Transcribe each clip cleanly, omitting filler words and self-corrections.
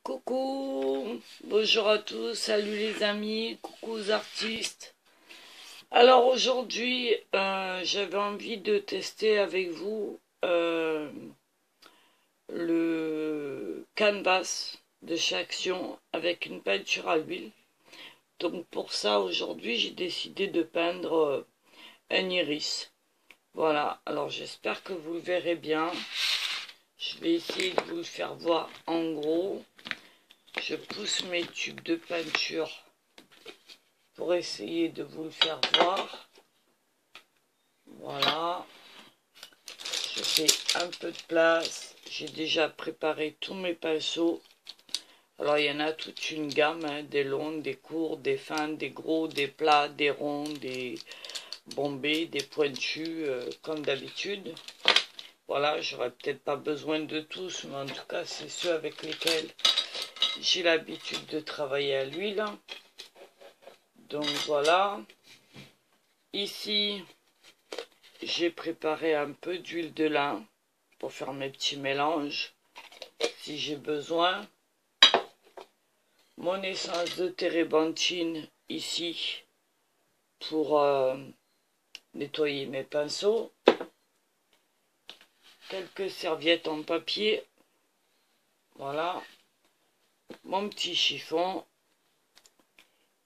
Coucou, bonjour à tous, salut les amis, coucou aux artistes. Alors aujourd'hui, j'avais envie de tester avec vous le canvas de chez Action avec une peinture à l'huile. Donc pour ça, aujourd'hui, j'ai décidé de peindre un iris. Voilà, alors j'espère que vous le verrez bien. Je vais essayer de vous le faire voir en gros. Je pousse mes tubes de peinture pour essayer de vous le faire voir. Voilà. Je fais un peu de place. J'ai déjà préparé tous mes pinceaux. Alors il y en a toute une gamme, hein, des longs, des courts, des fins, des gros, des plats, des ronds, des bombés, des pointus, comme d'habitude. Voilà, j'aurais peut-être pas besoin de tous, mais en tout cas c'est ceux avec lesquels j'ai l'habitude de travailler à l'huile. Donc voilà. Ici, j'ai préparé un peu d'huile de lin pour faire mes petits mélanges si j'ai besoin. Mon essence de térébenthine ici pour nettoyer mes pinceaux. Quelques serviettes en papier. Voilà. Mon petit chiffon.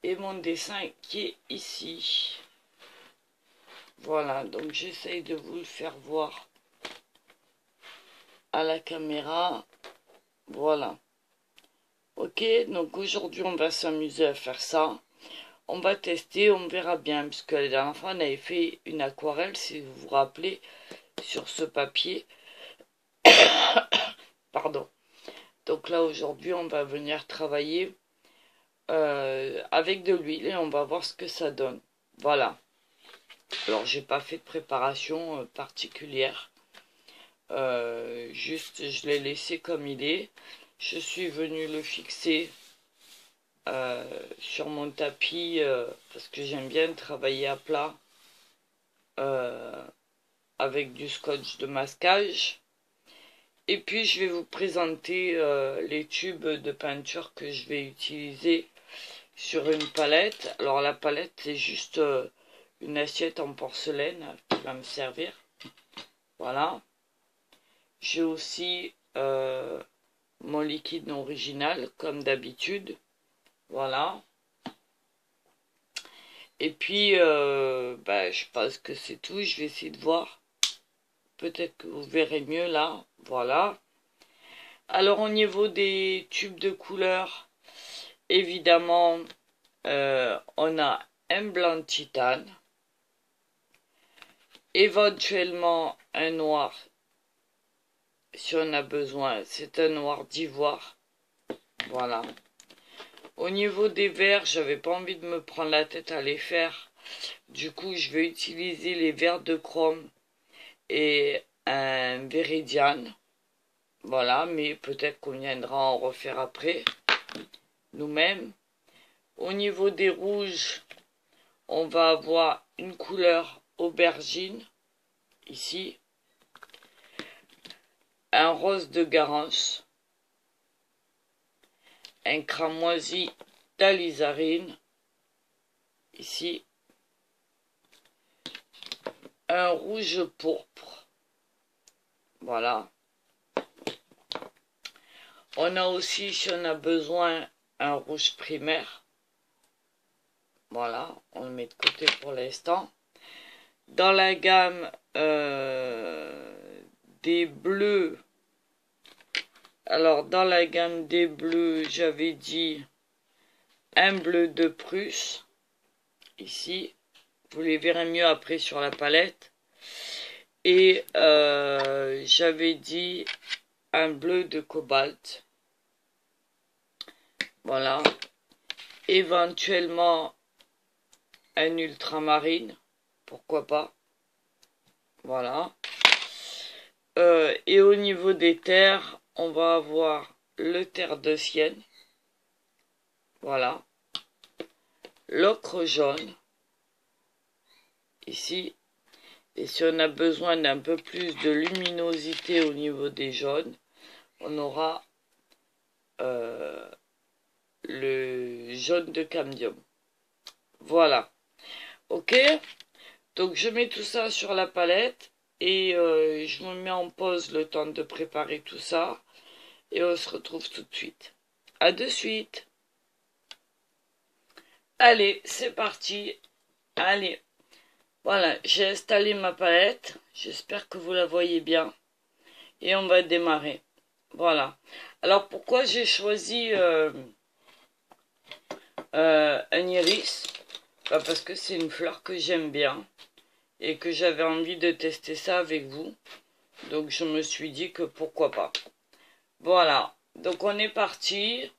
Et mon dessin qui est ici. Voilà, donc j'essaye de vous le faire voir à la caméra. Voilà. Ok, donc aujourd'hui on va s'amuser à faire ça. On va tester, on verra bien, puisque la dernière fois on avait fait une aquarelle, si vous vous rappelez, sur ce papier. Pardon. Donc là aujourd'hui on va venir travailler avec de l'huile et on va voir ce que ça donne. Voilà. Alors j'ai pas fait de préparation particulière. Juste je l'ai laissé comme il est. Je suis venu le fixer sur mon tapis parce que j'aime bien travailler à plat avec du scotch de masquage. Et puis je vais vous présenter les tubes de peinture que je vais utiliser sur une palette. Alors la palette c'est juste une assiette en porcelaine qui va me servir. Voilà. J'ai aussi mon liquide original comme d'habitude. Voilà. Et puis je pense que c'est tout. Je vais essayer de voir. Peut-être que vous verrez mieux là. Voilà. Alors au niveau des tubes de couleur, évidemment, on a un blanc de titane. Éventuellement un noir si on a besoin. C'est un noir d'ivoire. Voilà. Au niveau des verres, j'avais pas envie de me prendre la tête à les faire. Du coup, je vais utiliser les verres de chrome et un viridiane. Voilà, mais peut-être qu'on viendra en refaire après, nous-mêmes. Au niveau des rouges, on va avoir une couleur aubergine, ici. Un rose de Garance. Un cramoisi d'alizarine, ici. Un rouge pourpre. Voilà. On a aussi, si on a besoin, un rouge primaire. Voilà, on le met de côté pour l'instant. Dans la gamme des bleus, alors dans la gamme des bleus, j'avais dit un bleu de Prusse, ici. Vous les verrez mieux après sur la palette. Et j'avais dit un bleu de cobalt. Voilà. Éventuellement un ultramarine. Pourquoi pas. Voilà. Et au niveau des terres, on va avoir le terre de Sienne. Voilà. L'ocre jaune. Ici. Et si on a besoin d'un peu plus de luminosité au niveau des jaunes, on aura euh, le jaune de cambium. Voilà. Ok. Donc je mets tout ça sur la palette et je me mets en pause le temps de préparer tout ça. Et on se retrouve tout de suite. À de suite. Allez, c'est parti. Allez. Voilà, j'ai installé ma palette. J'espère que vous la voyez bien. Et on va démarrer. Voilà. Alors pourquoi j'ai choisi un iris? Bah, parce que c'est une fleur que j'aime bien. Et que j'avais envie de tester ça avec vous. Donc je me suis dit que pourquoi pas. Voilà. Donc on est parti.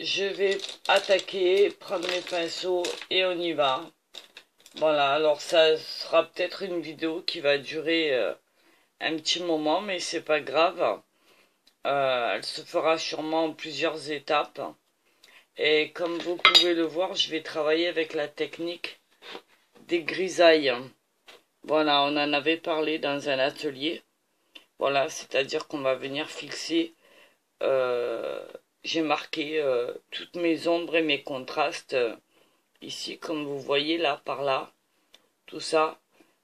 Je vais attaquer, prendre mes pinceaux et on y va. Voilà, alors ça sera peut-être une vidéo qui va durer un petit moment, mais c'est pas grave. Elle se fera sûrement en plusieurs étapes. Et comme vous pouvez le voir, je vais travailler avec la technique des grisailles. Voilà, on en avait parlé dans un atelier. Voilà, c'est-à-dire qu'on va venir fixer... j'ai marqué toutes mes ombres et mes contrastes ici, comme vous voyez là, par là. Tout ça,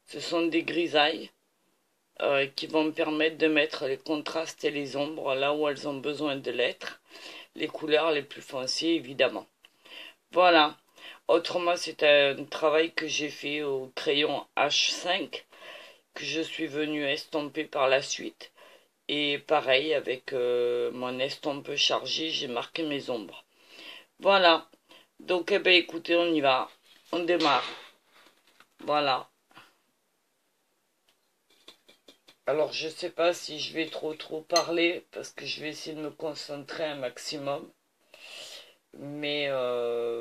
ce sont des grisailles qui vont me permettre de mettre les contrastes et les ombres là où elles ont besoin de l'être. Les couleurs les plus foncées, évidemment. Voilà. Autrement, c'est un travail que j'ai fait au crayon H5, que je suis venu estomper par la suite. Et pareil, avec mon estompe chargé, j'ai marqué mes ombres. Voilà. Donc, eh ben, écoutez, on y va. On démarre. Voilà. Alors, je sais pas si je vais trop parler, parce que je vais essayer de me concentrer un maximum. Mais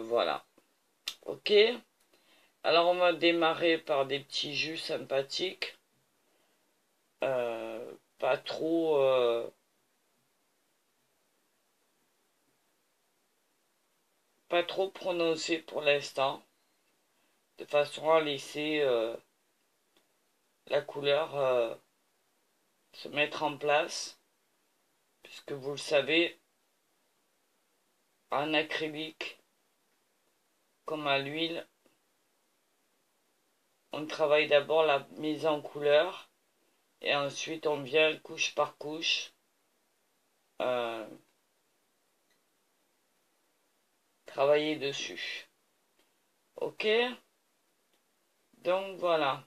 voilà. Ok. Alors, on va démarrer par des petits jus sympathiques. Pas trop... pas trop prononcés pour l'instant. De façon à laisser la couleur se mettre en place. Puisque vous le savez, en acrylique, comme à l'huile, on travaille d'abord la mise en couleur. Et ensuite, on vient couche par couche euh, travailler dessus. Ok? Donc voilà.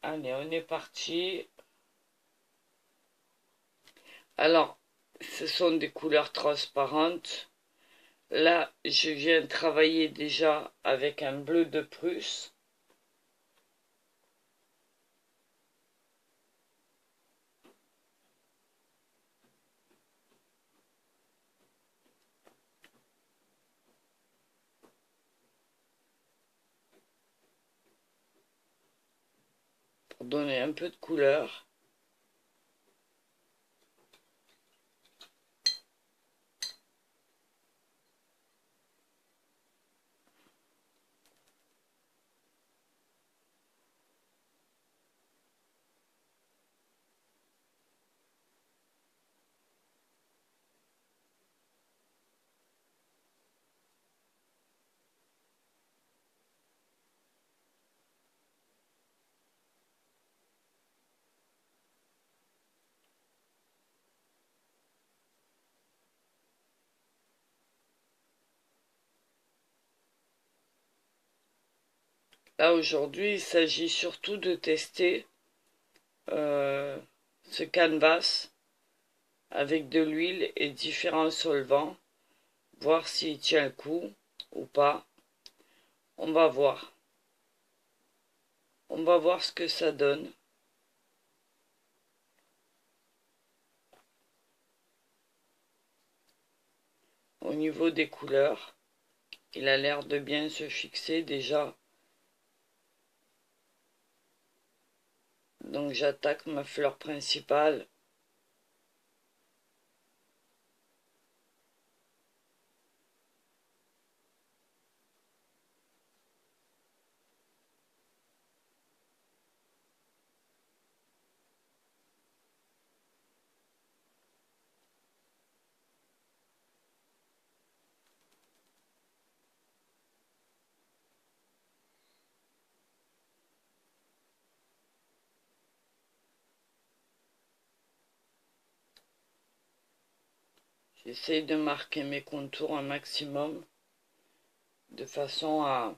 Allez, on est parti. Alors, ce sont des couleurs transparentes. Là, je viens travailler déjà avec un bleu de Prusse. Pour donner un peu de couleur. Là, aujourd'hui, il s'agit surtout de tester euh, ce canvas avec de l'huile et différents solvants, voir s'il tient le coup ou pas. On va voir. On va voir ce que ça donne. Au niveau des couleurs, il a l'air de bien se fixer déjà. Donc j'attaque ma fleur principale. J'essaye de marquer mes contours un maximum de façon à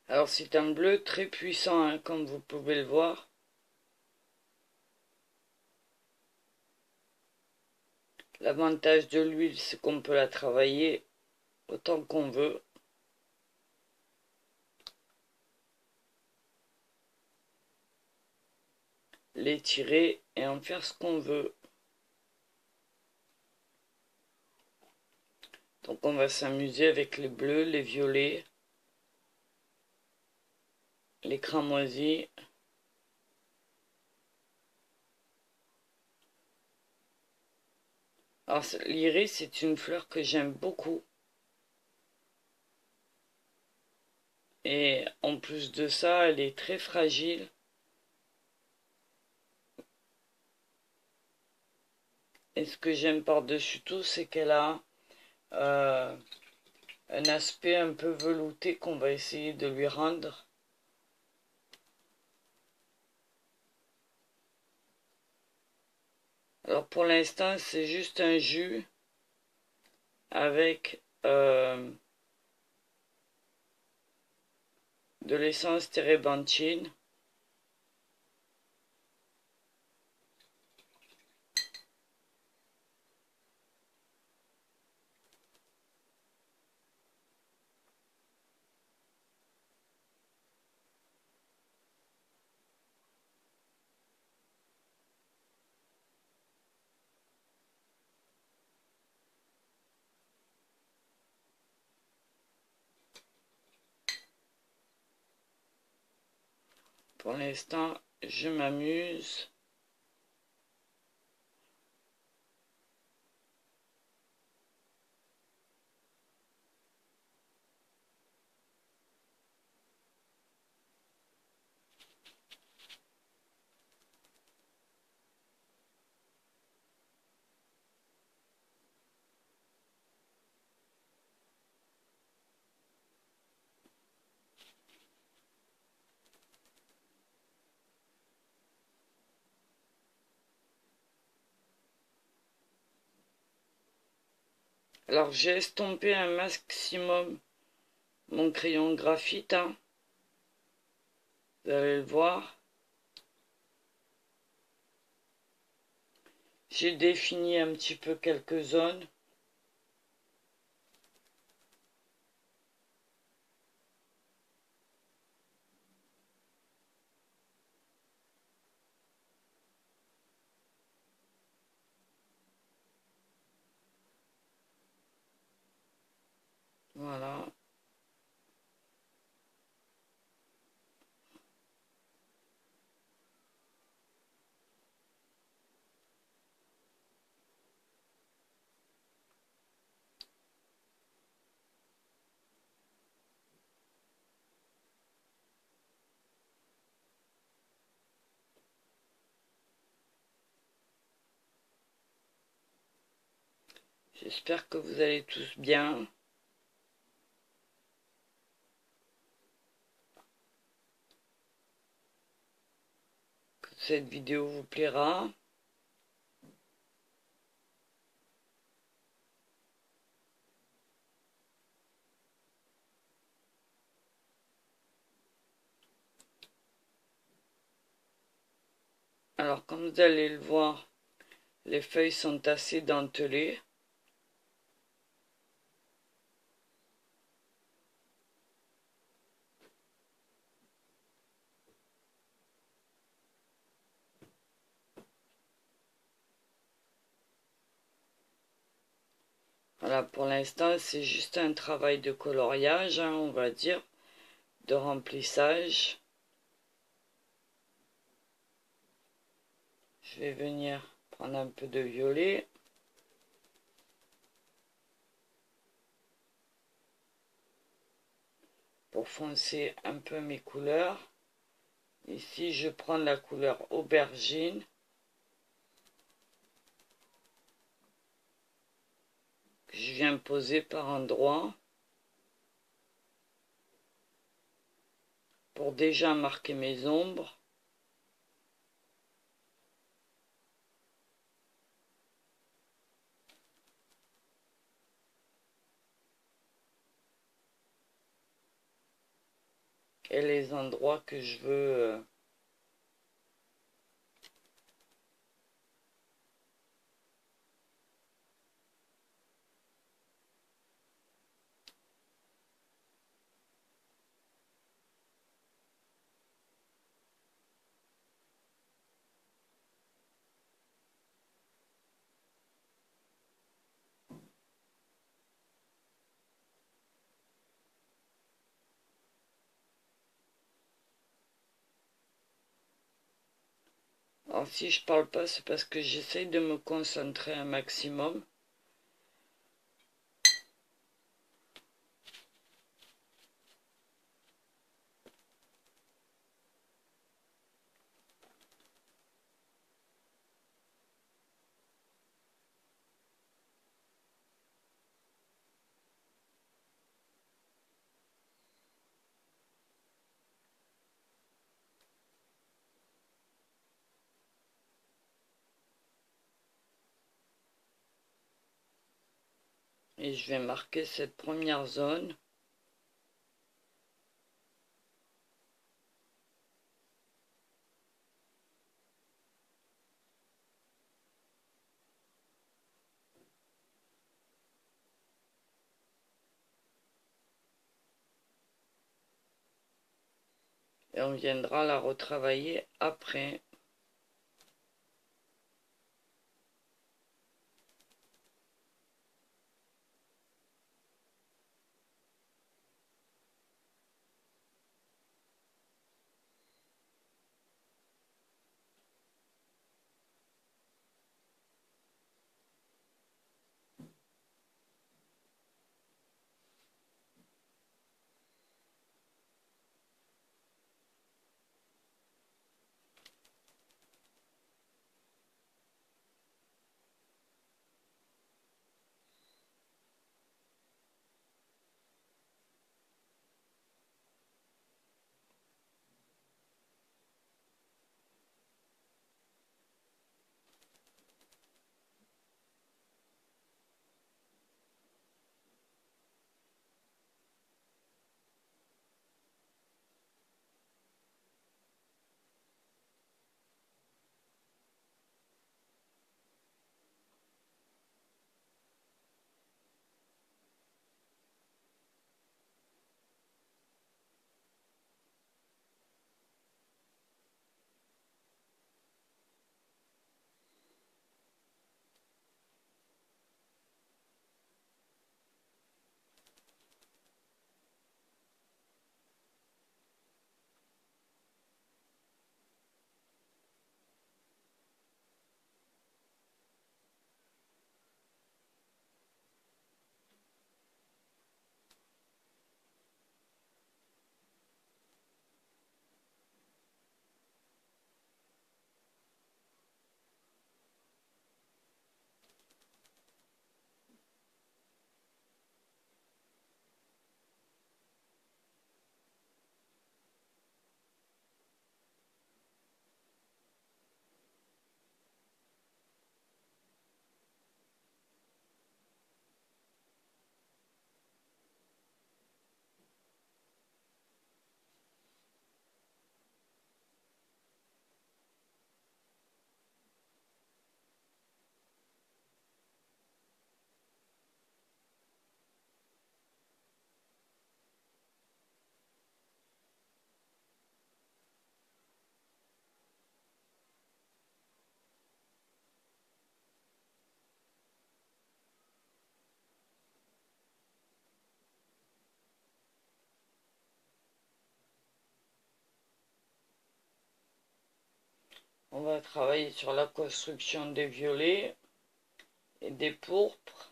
alors c'est un bleu très puissant, hein, comme vous pouvez le voir. L'avantage de l'huile, c'est qu'on peut la travailler autant qu'on veut. L'étirer et en faire ce qu'on veut. Donc on va s'amuser avec les bleus, les violets, les cramoisis. Alors l'iris, c'est une fleur que j'aime beaucoup. Et en plus de ça, elle est très fragile. Et ce que j'aime par-dessus tout, c'est qu'elle a un aspect un peu velouté qu'on va essayer de lui rendre. Alors pour l'instant, c'est juste un jus avec de l'essence térébenthine. Pour l'instant, je m'amuse. Alors j'ai estompé un maximum mon crayon graphite, hein. Vous allez le voir. J'ai défini un petit peu quelques zones. Voilà. J'espère que vous allez tous bien. Que cette vidéo vous plaira. Alors comme vous allez le voir, les feuilles sont assez dentelées. Voilà, pour l'instant, c'est juste un travail de coloriage, hein, on va dire. de remplissage. Je vais venir prendre un peu de violet. Pour foncer un peu mes couleurs. Ici, je prends la couleur aubergine. Que je viens poser par endroits. Pour déjà marquer mes ombres. Et les endroits que je veux Alors si je parle pas, c'est parce que j'essaye de me concentrer un maximum. Et je vais marquer cette première zone. Et on viendra la retravailler après. On va travailler sur la construction des violets et des pourpres.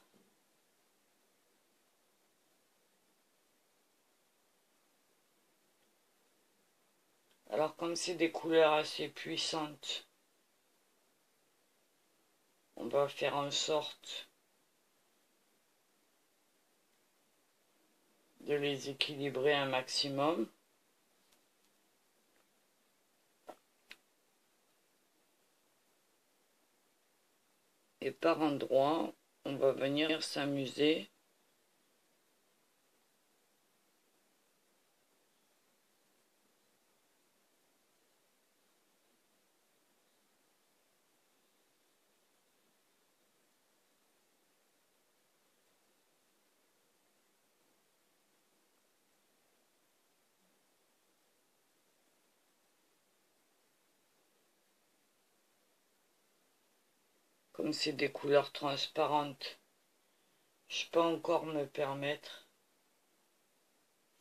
Alors comme c'est des couleurs assez puissantes, on va faire en sorte de les équilibrer un maximum. Et par endroits, on va venir s'amuser comme c'est des couleurs transparentes. Je peux encore me permettre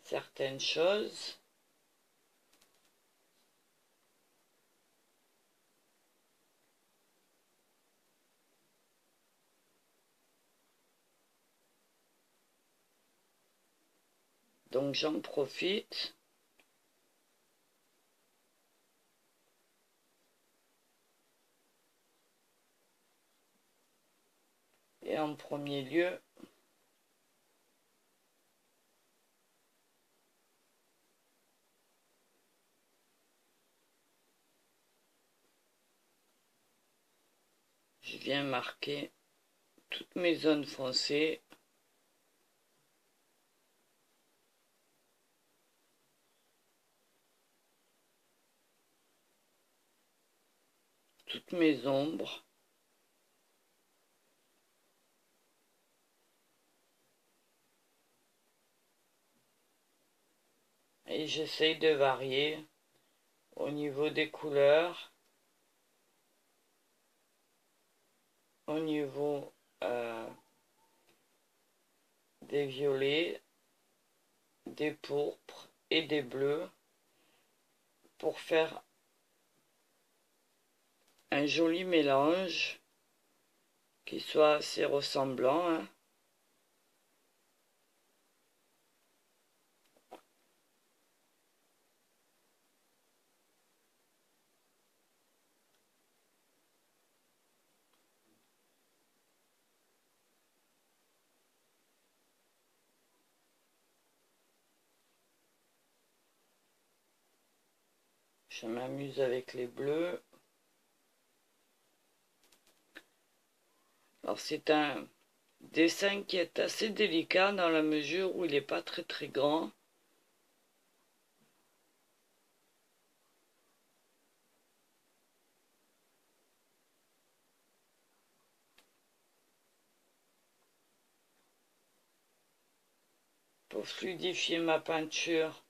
certaines choses. Donc j'en profite. Et en premier lieu, je viens marquer toutes mes zones foncées. Toutes mes ombres. Et j'essaye de varier au niveau des couleurs, au niveau des violets, des pourpres et des bleus pour faire un joli mélange qui soit assez ressemblant, hein. Je m'amuse avec les bleus. Alors c'est un dessin qui est assez délicat dans la mesure où il n'est pas très grand. Pour fluidifier ma peinture,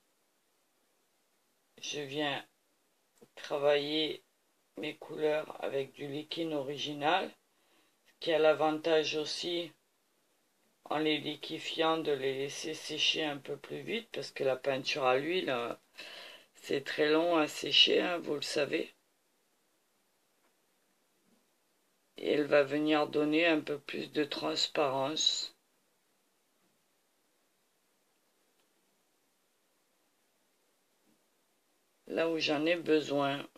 je viens travailler mes couleurs avec du liquide original, qui a l'avantage aussi, en les liquéfiant, de les laisser sécher un peu plus vite, parce que la peinture à l'huile, c'est très long à sécher, hein, vous le savez. Et elle va venir donner un peu plus de transparence. Là où j'en ai besoin.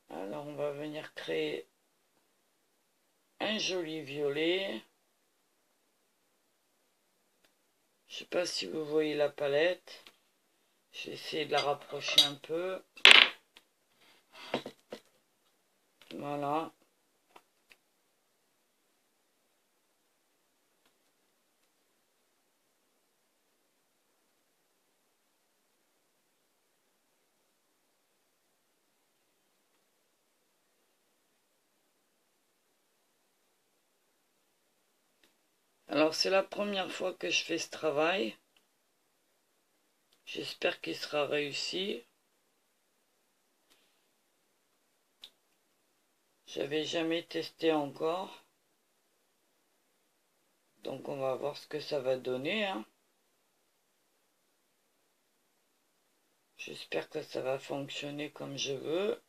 Alors on va venir créer un joli violet. Je ne sais pas si vous voyez la palette. J'ai essayé de la rapprocher un peu. Voilà. Alors c'est la première fois que je fais ce travail. J'espère qu'il sera réussi. J'avais jamais testé encore. Donc on va voir ce que ça va donner, hein. J'espère que ça va fonctionner comme je veux.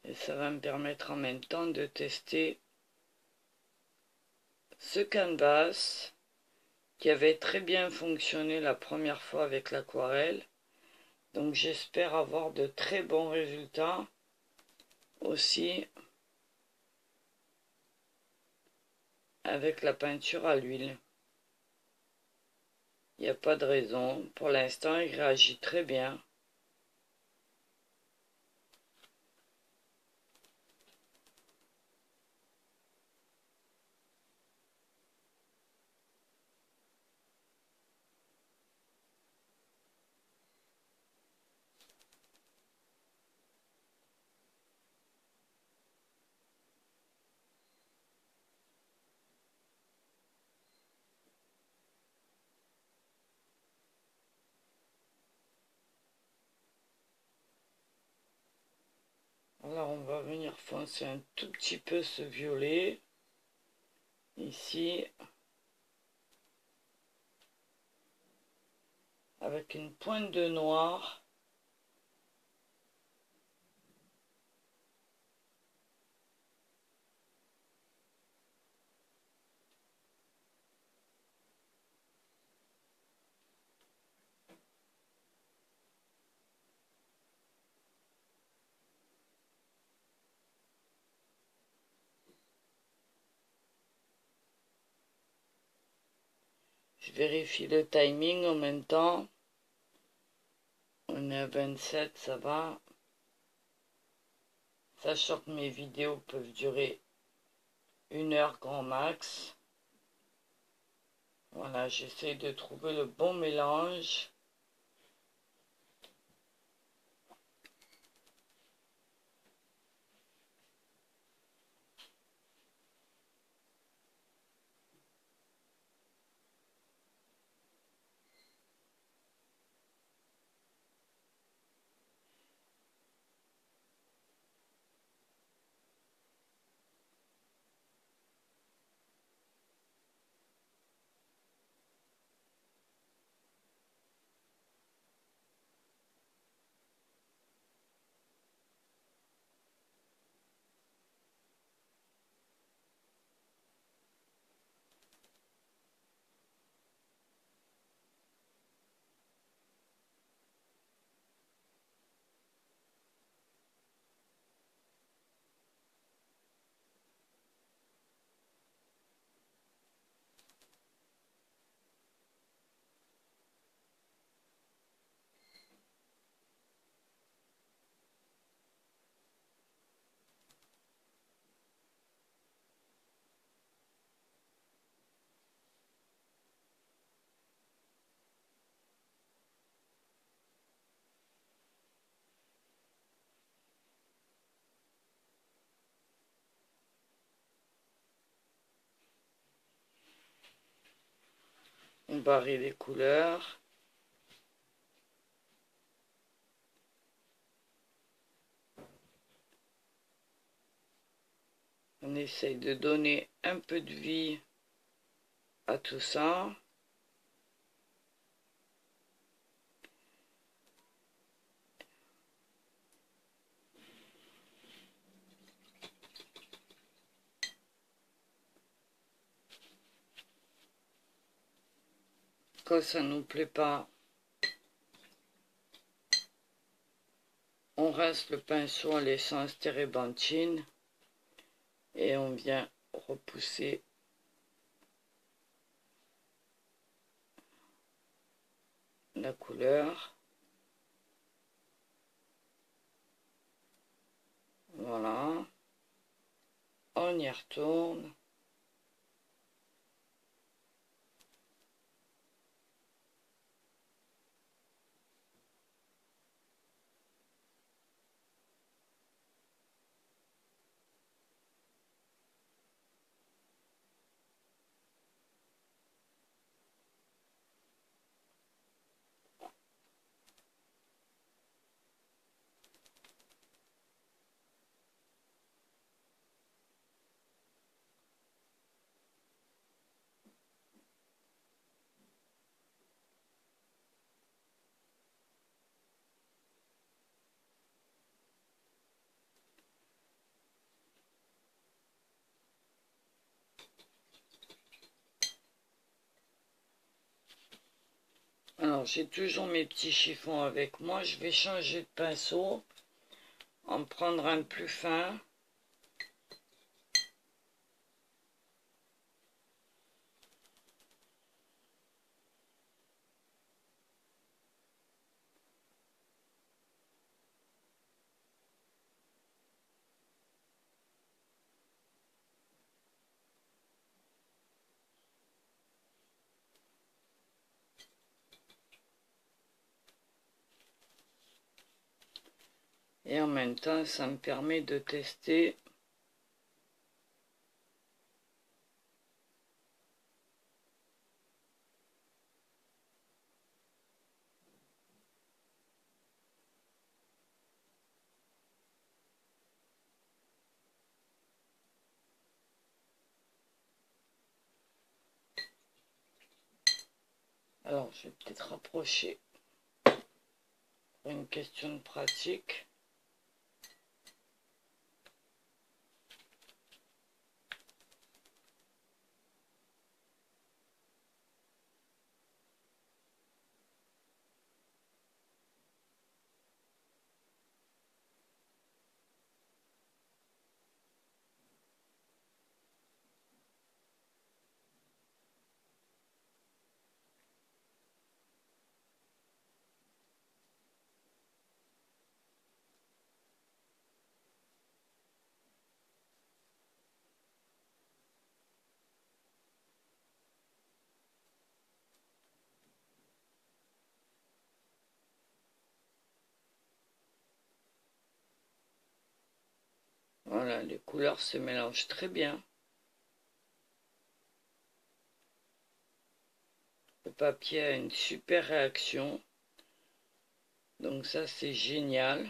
Et ça va me permettre en même temps de tester ce canvas qui avait très bien fonctionné la première fois avec l'aquarelle. Donc j'espère avoir de très bons résultats aussi avec la peinture à l'huile. Il n'y a pas de raison. Pour l'instant, il réagit très bien. Alors on va venir foncer un tout petit peu ce violet ici avec une pointe de noir. Je vérifie le timing en même temps. On est à 27, ça va. Sachant que mes vidéos peuvent durer 1 heure grand max. Voilà, j'essaie de trouver le bon mélange. On varie les couleurs. On essaye de donner un peu de vie à tout ça. Quand ça ne nous plaît pas, on rince le pinceau en l'essence térébenthine et on vient repousser la couleur. Voilà. On y retourne. Alors j'ai toujours mes petits chiffons avec moi. Je vais changer de pinceau, en prendre un plus fin. Et en même temps, ça me permet de tester alors je vais peut-être rapprocher pour une question de pratique. Voilà, les couleurs se mélangent très bien. Le papier a une super réaction. Donc ça, c'est génial.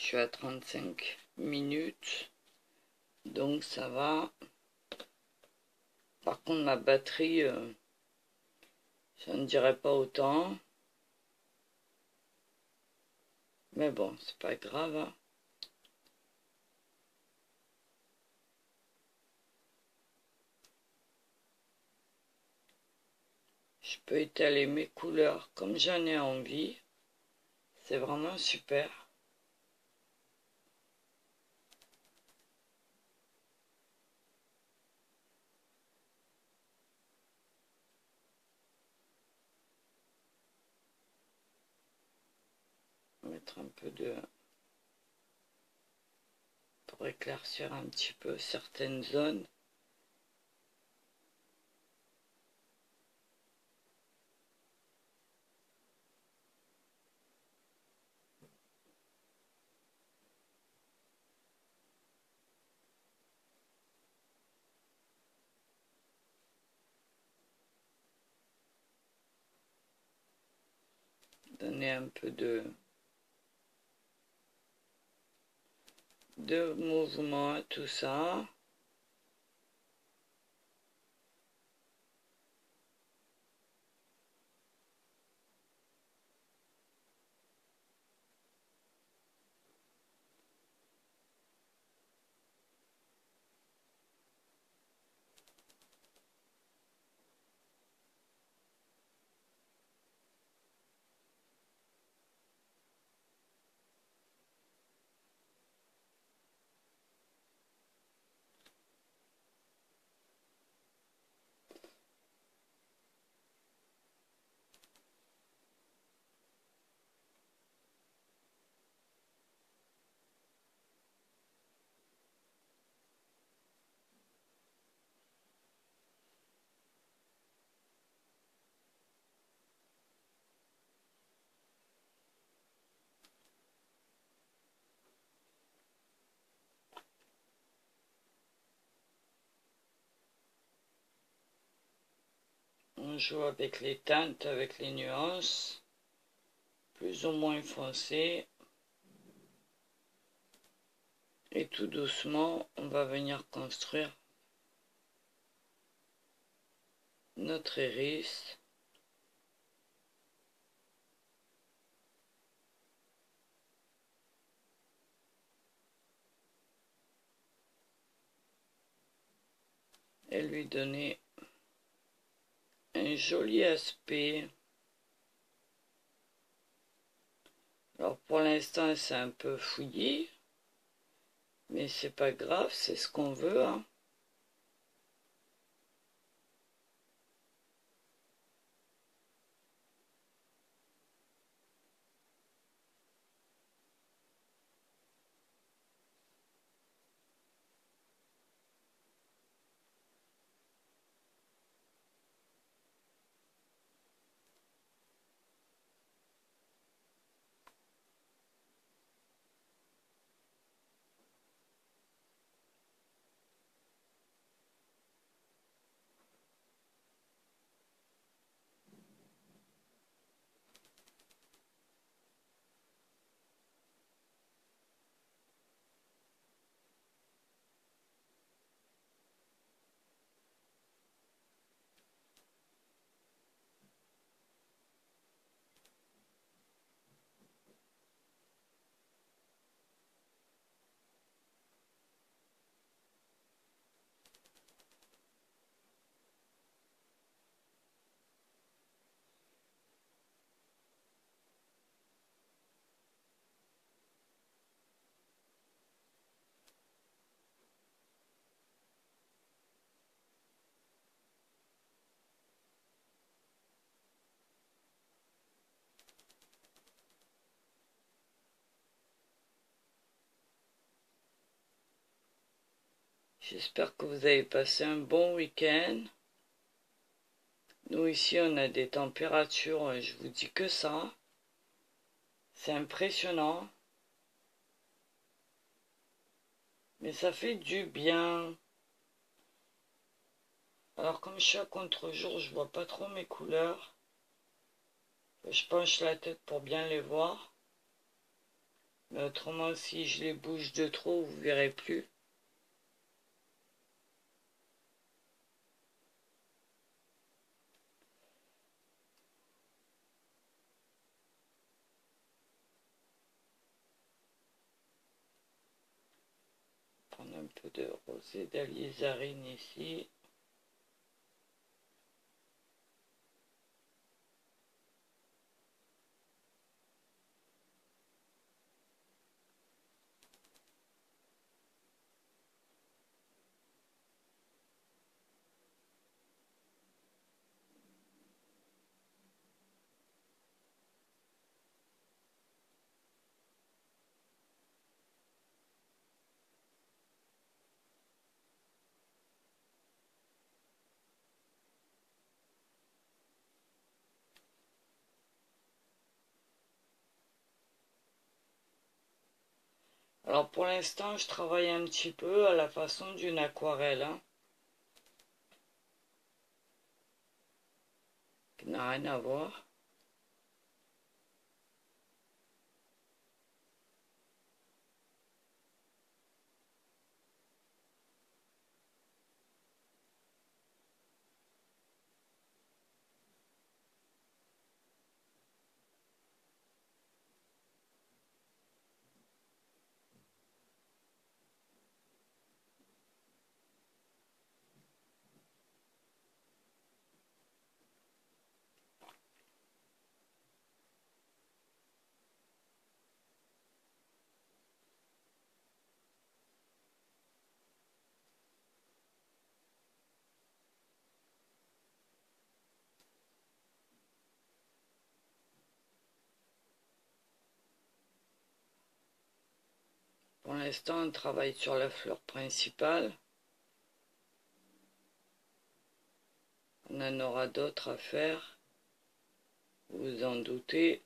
Je suis à 35 minutes. Donc ça va. Par contre, ma batterie, ça ne dirait pas autant. Mais bon, c'est pas grave. Hein. Je peux étaler mes couleurs comme j'en ai envie. C'est vraiment super. Mettre un peu de... pour éclaircir un petit peu certaines zones. Donner un peu de mouvement à tout ça. On joue avec les teintes, avec les nuances, plus ou moins foncées. Et tout doucement, on va venir construire notre iris. Et lui donner un joli aspect. Alors pour l'instant c'est un peu fouillé, mais c'est pas grave, c'est ce qu'on veut, hein. J'espère que vous avez passé un bon week-end. Nous ici on a des températures, je vous dis que ça. C'est impressionnant. Mais ça fait du bien. Alors comme je suis à contre-jour, je vois pas trop mes couleurs. Je penche la tête pour bien les voir. Mais autrement, si je les bouge de trop, vous verrez plus. Prendre un peu de rosée d'alizarine ici. Alors pour l'instant, je travaille un petit peu à la façon d'une aquarelle, hein, qui n'a rien à voir. Pour l'instant, on travaille sur la fleur principale. On en aura d'autres à faire, vous vous en doutez.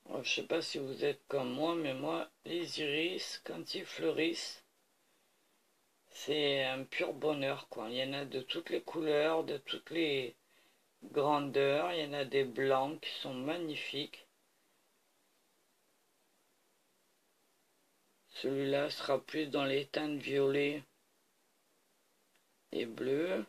Alors, je sais pas si vous êtes comme moi, mais moi, les iris, quand ils fleurissent, c'est un pur bonheur, quoi. Il y en a de toutes les couleurs, de toutes les grandeurs. Il y en a des blancs qui sont magnifiques. Celui-là sera plus dans les teintes violet et bleu.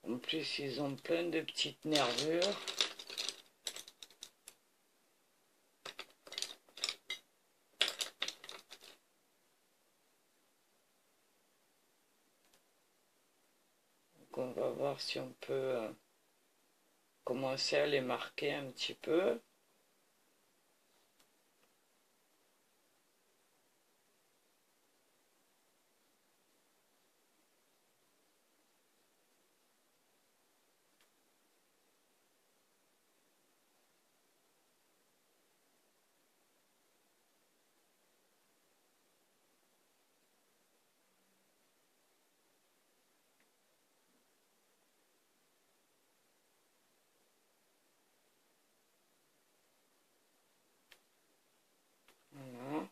En plus, ils ont plein de petites nervures. Donc on va voir si on peut commencer à les marquer un petit peu. Voilà.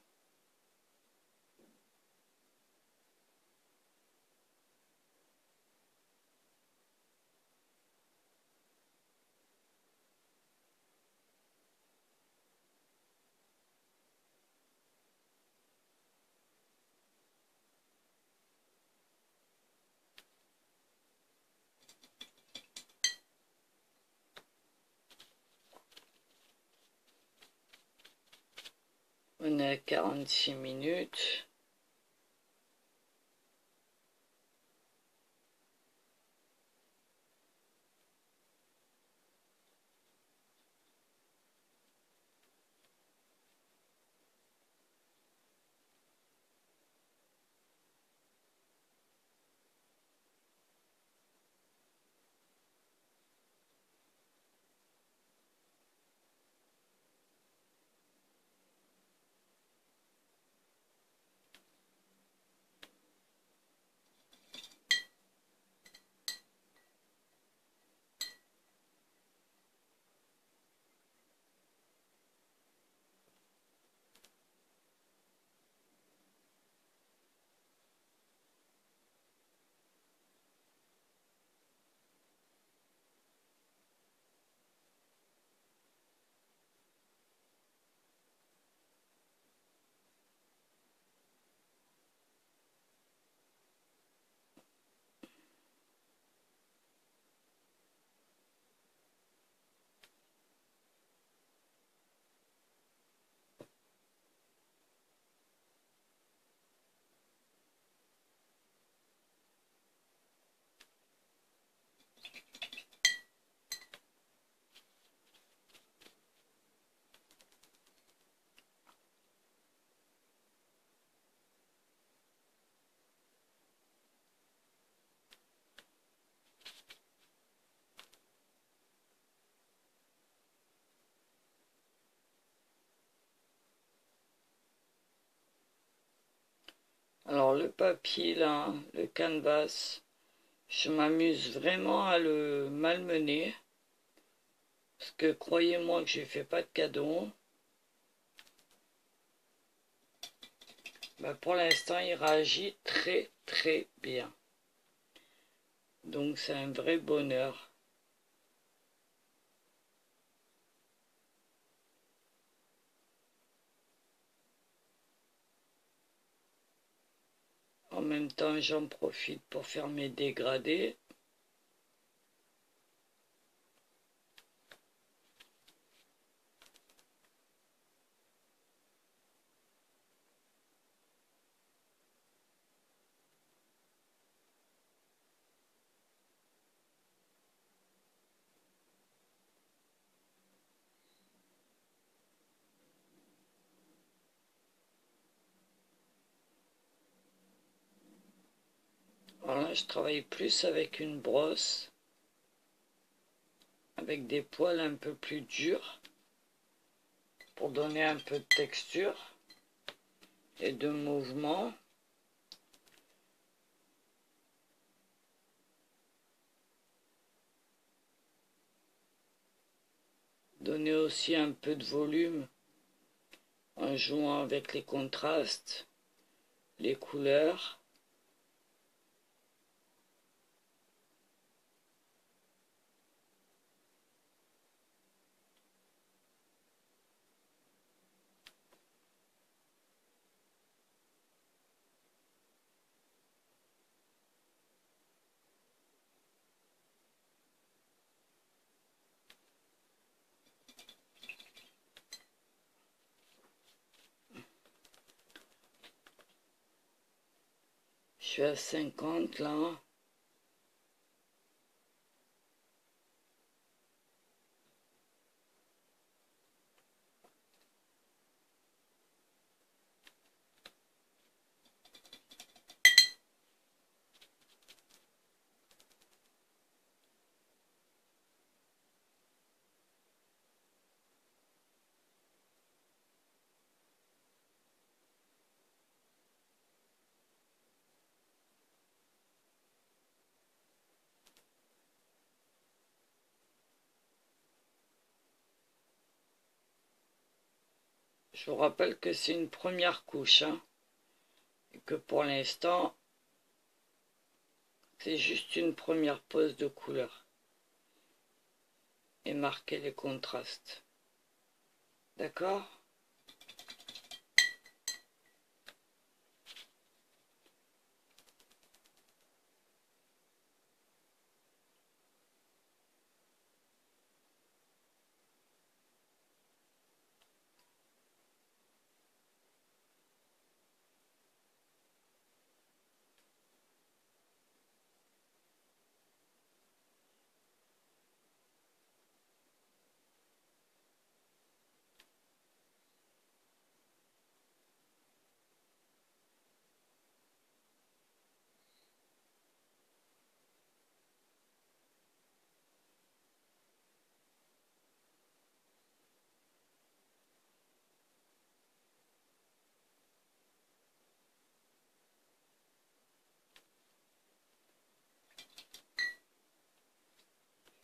On est à 46 minutes. Alors le papier là, le canvas, je m'amuse vraiment à le malmener. Parce que croyez-moi que je fais pas de cadeaux. Bah, pour l'instant, il réagit très très bien. Donc c'est un vrai bonheur. En même temps, j'en profite pour faire mes dégradés. Alors là, je travaille plus avec une brosse, avec des poils un peu plus durs, pour donner un peu de texture et de mouvement. Donner aussi un peu de volume en jouant avec les contrastes, les couleurs. Je suis à 50 là. Je vous rappelle que c'est une première couche, hein, et que pour l'instant, c'est juste une première pose de couleur. Et marquer les contrastes. D'accord ?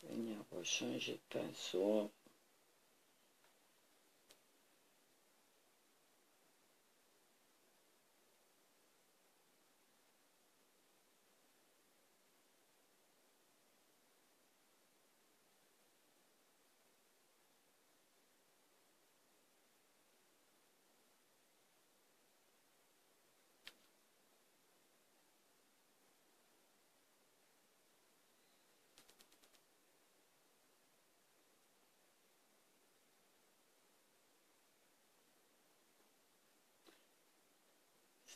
Je vais venir rechanger de pinceau.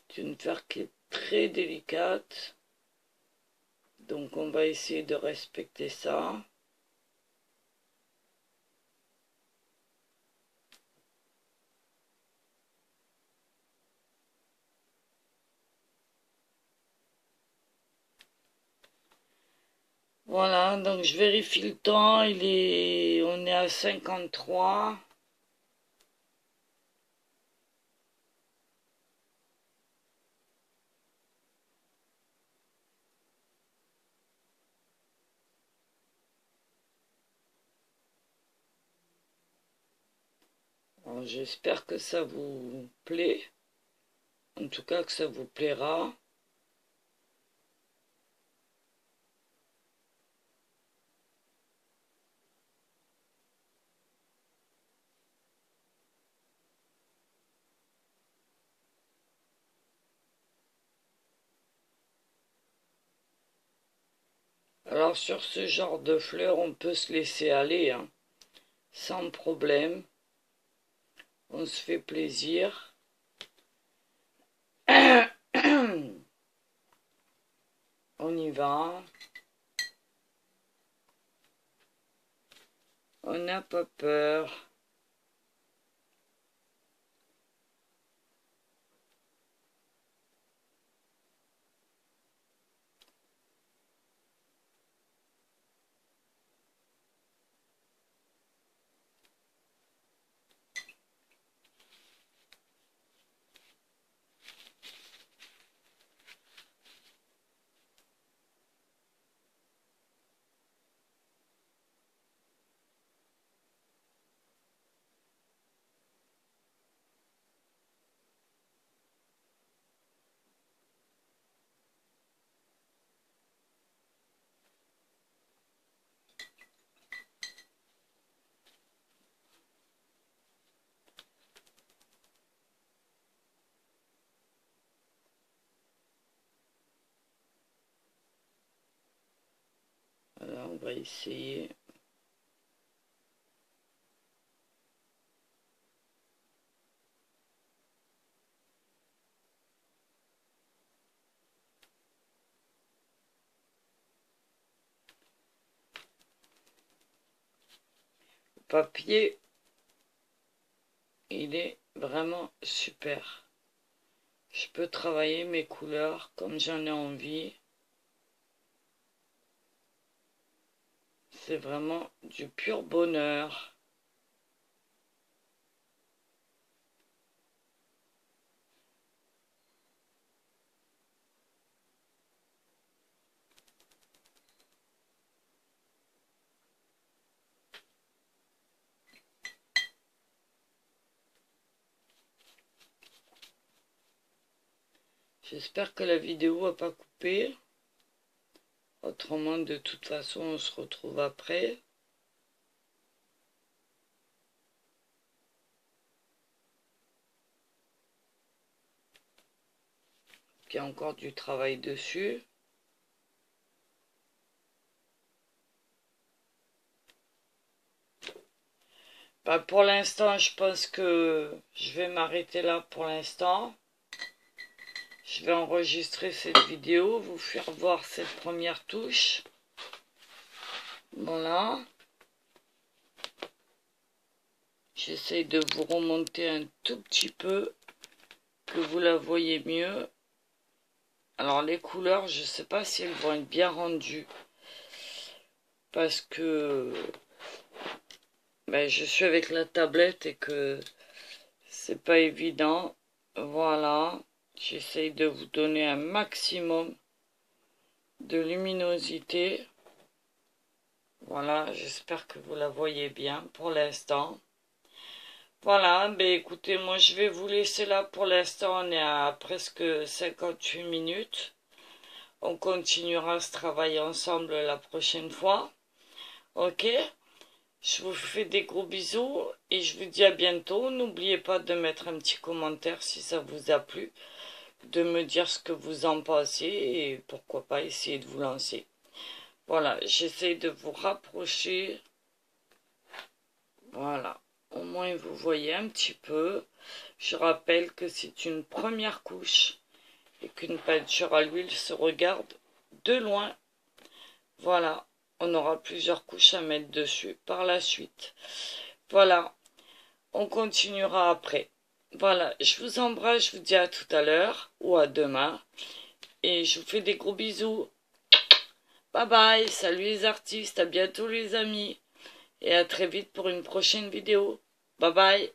C'est une feuille qui est très délicate. Donc on va essayer de respecter ça. Voilà, donc je vérifie le temps, on est à 53. Alors, j'espère que ça vous plaît. En tout cas, que ça vous plaira. Alors sur ce genre de fleurs, on peut se laisser aller, hein, sans problème. On se fait plaisir. On y va. On n'a pas peur. Voilà, on va essayer. Le papier, il est vraiment super. Je peux travailler mes couleurs comme j'en ai envie. C'est vraiment du pur bonheur. J'espère que la vidéo va pas couper. Autrement, de toute façon, on se retrouve après. Il y a encore du travail dessus. Bah, pour l'instant, je pense que je vais m'arrêter là pour l'instant. Je vais enregistrer cette vidéo, vous faire voir cette première touche. Voilà. J'essaye de vous remonter un tout petit peu, que vous la voyez mieux. Alors les couleurs, je ne sais pas si elles vont être bien rendues. Parce que je suis avec la tablette et que c'est pas évident. Voilà. J'essaye de vous donner un maximum de luminosité. Voilà, j'espère que vous la voyez bien pour l'instant. Voilà, écoutez, moi je vais vous laisser là pour l'instant, on est à presque 58 minutes. On continuera ce travail ensemble la prochaine fois. Ok? Je vous fais des gros bisous et je vous dis à bientôt. N'oubliez pas de mettre un petit commentaire si ça vous a plu, de me dire ce que vous en pensez et pourquoi pas essayer de vous lancer. Voilà, j'essaie de vous rapprocher. Voilà, au moins vous voyez un petit peu. Je rappelle que c'est une première couche et qu'une peinture à l'huile se regarde de loin. Voilà, on aura plusieurs couches à mettre dessus par la suite. Voilà, on continuera après. Voilà, je vous embrasse, je vous dis à tout à l'heure ou à demain. Et je vous fais des gros bisous. Bye bye, salut les artistes, à bientôt les amis. Et à très vite pour une prochaine vidéo. Bye bye.